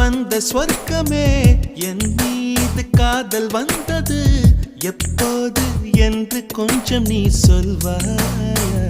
வந்த ஸ்வர்க்கமே என் மீது காதல் வந்தது எப்போது என்று கொஞ்சம் நீ சொல்வாயா